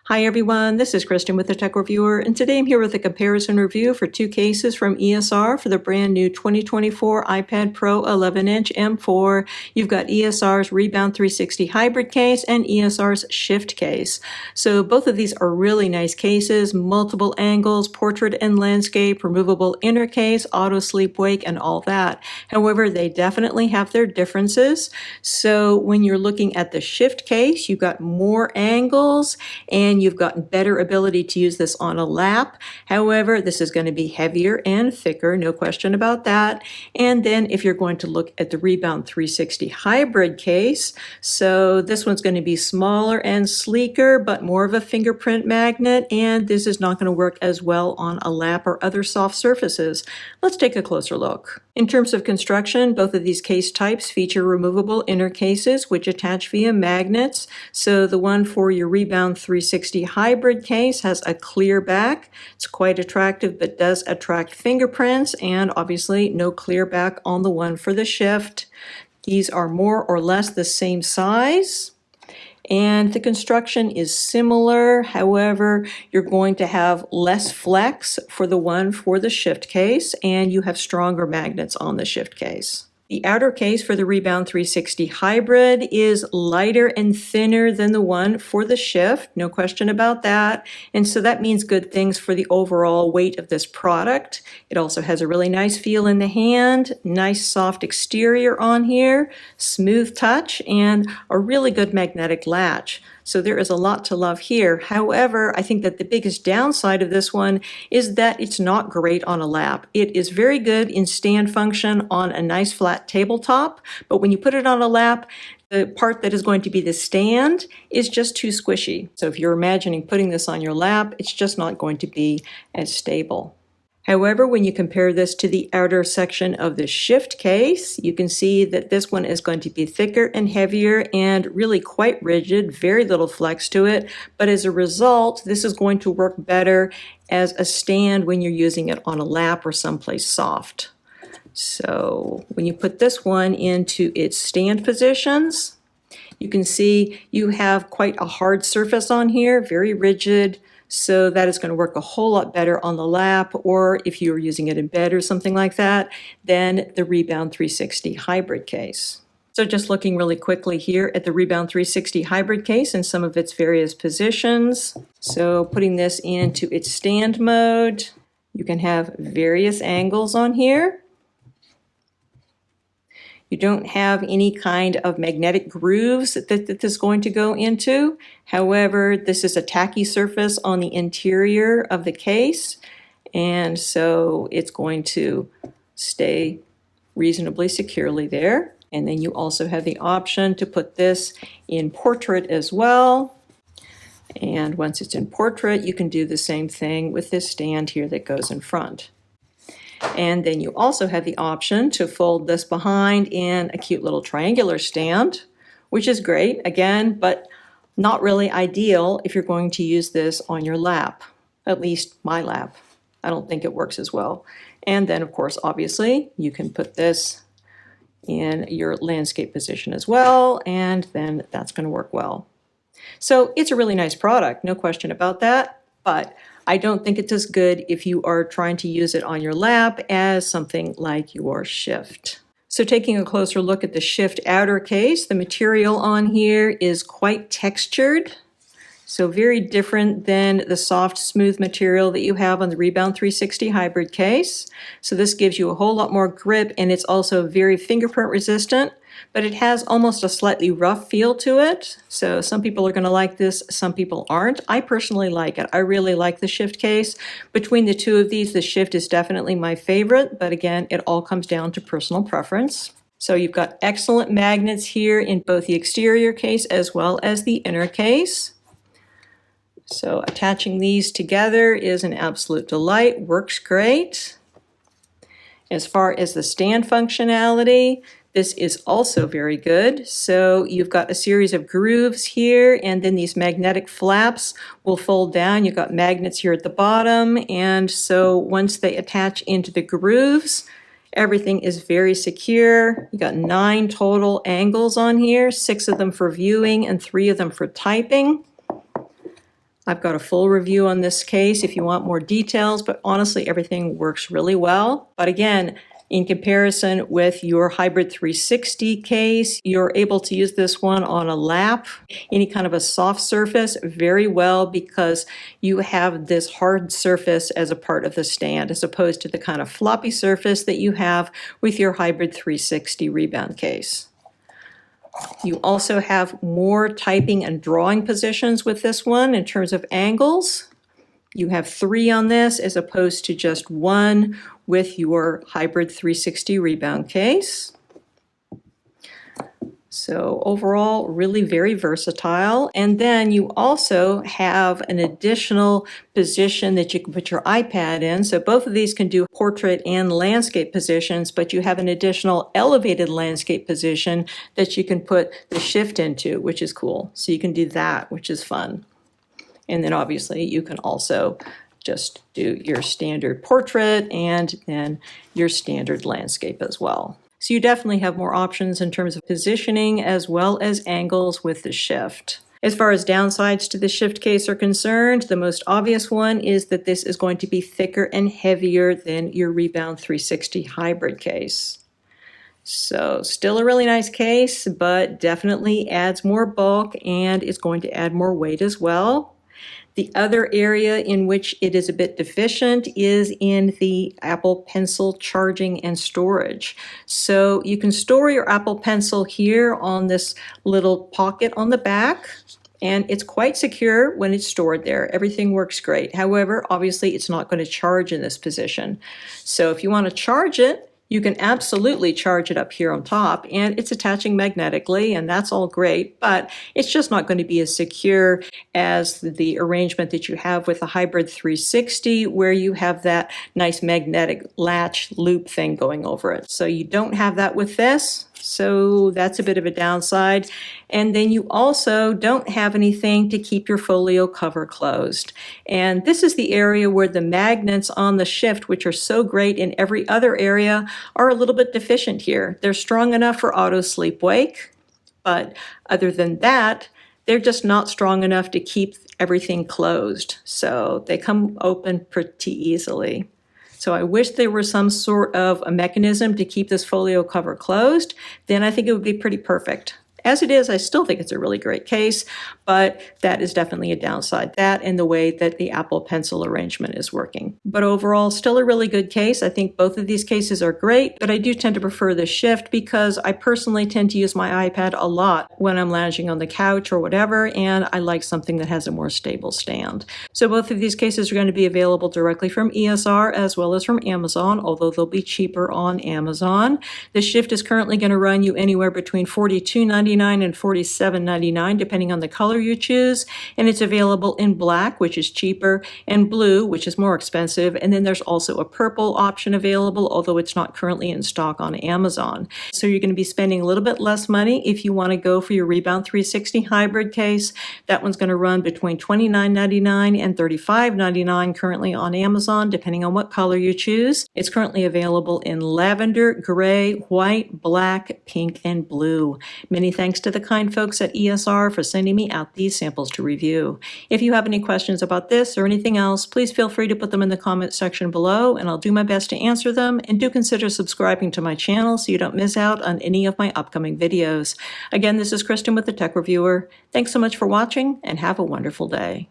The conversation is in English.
Hi everyone, this is Kristen with the Tech Reviewer, and today I'm here with a comparison review for two cases from ESR for the brand new 2024 iPad Pro 11-inch M4. You've got ESR's REBOUND 360 Hybrid case and ESR's SHIFT case. So both of these are really nice cases, multiple angles, portrait and landscape, removable inner case, auto sleep wake, and all that. However, they definitely have their differences. So when you're looking at the SHIFT case, you've got more angles and you've got better ability to use this on a lap. However, this is going to be heavier and thicker, no question about that. And then if you're going to look at the REBOUND 360 Hybrid case, so this one's going to be smaller and sleeker, but more of a fingerprint magnet, and this is not going to work as well on a lap or other soft surfaces. Let's take a closer look. In terms of construction, both of these case types feature removable inner cases which attach via magnets. So the one for your REBOUND 360 Hybrid case has a clear back. It's quite attractive but does attract fingerprints, and obviously no clear back on the one for the SHIFT. These are more or less the same size. And the construction is similar. However, you're going to have less flex for the one for the SHIFT case, and you have stronger magnets on the SHIFT case. The outer case for the REBOUND 360 Hybrid is lighter and thinner than the one for the SHIFT, no question about that. And so that means good things for the overall weight of this product. It also has a really nice feel in the hand, nice soft exterior on here, smooth touch, and a really good magnetic latch. So there is a lot to love here. However, I think that the biggest downside of this one is that it's not great on a lap. It is very good in stand function on a nice flat tabletop, but when you put it on a lap, the part that is going to be the stand is just too squishy. So if you're imagining putting this on your lap, it's just not going to be as stable. However, when you compare this to the outer section of the SHIFT case, you can see that this one is going to be thicker and heavier and really quite rigid, very little flex to it. But as a result, this is going to work better as a stand when you're using it on a lap or someplace soft. So when you put this one into its stand positions, you can see you have quite a hard surface on here, very rigid. So that is going to work a whole lot better on the lap, or if you're using it in bed or something like that, than the REBOUND 360 Hybrid case. So just looking really quickly here at the REBOUND 360 Hybrid case and some of its various positions. So putting this into its stand mode, you can have various angles on here. You don't have any kind of magnetic grooves that this is going to go into. However, this is a tacky surface on the interior of the case, and so it's going to stay reasonably securely there. And then you also have the option to put this in portrait as well. And once it's in portrait, you can do the same thing with this stand here that goes in front. And then you also have the option to fold this behind in a cute little triangular stand, which is great, again, but not really ideal if you're going to use this on your lap, at least my lap. I don't think it works as well. And then, of course, obviously, you can put this in your landscape position as well, and then that's going to work well. So it's a really nice product, no question about that, but I don't think it's as good if you are trying to use it on your lap as something like your SHIFT. So taking a closer look at the SHIFT outer case, the material on here is quite textured. So very different than the soft, smooth material that you have on the REBOUND 360 Hybrid case. So this gives you a whole lot more grip, and it's also very fingerprint resistant, but it has almost a slightly rough feel to it. So some people are going to like this, some people aren't. I personally like it. I really like the SHIFT case. Between the two of these, the SHIFT is definitely my favorite, but again, it all comes down to personal preference. So you've got excellent magnets here in both the exterior case as well as the inner case. So attaching these together is an absolute delight, works great. As far as the stand functionality, this is also very good. So you've got a series of grooves here, and then these magnetic flaps will fold down. You've got magnets here at the bottom, and so once they attach into the grooves, everything is very secure. You got 9 total angles on here, 6 of them for viewing and 3 of them for typing. I've got a full review on this case if you want more details, but honestly, everything works really well. But again, in comparison with your Hybrid 360 case, you're able to use this one on a lap, any kind of a soft surface very well because you have this hard surface as a part of the stand as opposed to the kind of floppy surface that you have with your Hybrid 360 rebound case. You also have more typing and drawing positions with this one in terms of angles. You have 3 on this as opposed to just 1 with your Hybrid 360 rebound case. So overall, really very versatile. And then you also have an additional position that you can put your iPad in. So both of these can do portrait and landscape positions, but you have an additional elevated landscape position that you can put the shift into, which is cool. So you can do that, which is fun. And then obviously you can also just do your standard portrait and then your standard landscape as well. So you definitely have more options in terms of positioning as well as angles with the shift. As far as downsides to the shift case are concerned, the most obvious one is that this is going to be thicker and heavier than your Rebound 360 hybrid case. So still a really nice case, but definitely adds more bulk and is going to add more weight as well. The other area in which it is a bit deficient is in the Apple Pencil charging and storage. So you can store your Apple Pencil here on this little pocket on the back, and it's quite secure when it's stored there. Everything works great. However, obviously it's not going to charge in this position. So if you want to charge it, you can absolutely charge it up here on top, and it's attaching magnetically, and that's all great, but it's just not going to be as secure as the arrangement that you have with the Hybrid 360, where you have that nice magnetic latch loop thing going over it. So you don't have that with this. So that's a bit of a downside. And then you also don't have anything to keep your folio cover closed. And this is the area where the magnets on the shift, which are so great in every other area, are a little bit deficient here. They're strong enough for auto sleep wake, but other than that, they're just not strong enough to keep everything closed. So they come open pretty easily. So I wish there were some sort of a mechanism to keep this folio cover closed. Then I think it would be pretty perfect. As it is, I still think it's a really great case, but that is definitely a downside. That and the way that the Apple Pencil arrangement is working. But overall, still a really good case. I think both of these cases are great, but I do tend to prefer the Shift because I personally tend to use my iPad a lot when I'm lounging on the couch or whatever, and I like something that has a more stable stand. So both of these cases are going to be available directly from ESR as well as from Amazon, although they'll be cheaper on Amazon. The Shift is currently going to run you anywhere between $42.99 and $47.99 depending on the color you choose, and it's available in black, which is cheaper, and blue, which is more expensive, and then there's also a purple option available, although it's not currently in stock on Amazon. So you're going to be spending a little bit less money if you want to go for your Rebound 360 hybrid case. That one's going to run between $29.99 and $35.99 currently on Amazon, depending on what color you choose. It's currently available in lavender, gray, white, black, pink, and blue. Many thanks to the kind folks at ESR for sending me out these samples to review. If you have any questions about this or anything else, please feel free to put them in the comment section below, and I'll do my best to answer them. And do consider subscribing to my channel so you don't miss out on any of my upcoming videos. Again, this is Kristen with the Tech Reviewer. Thanks so much for watching, and have a wonderful day.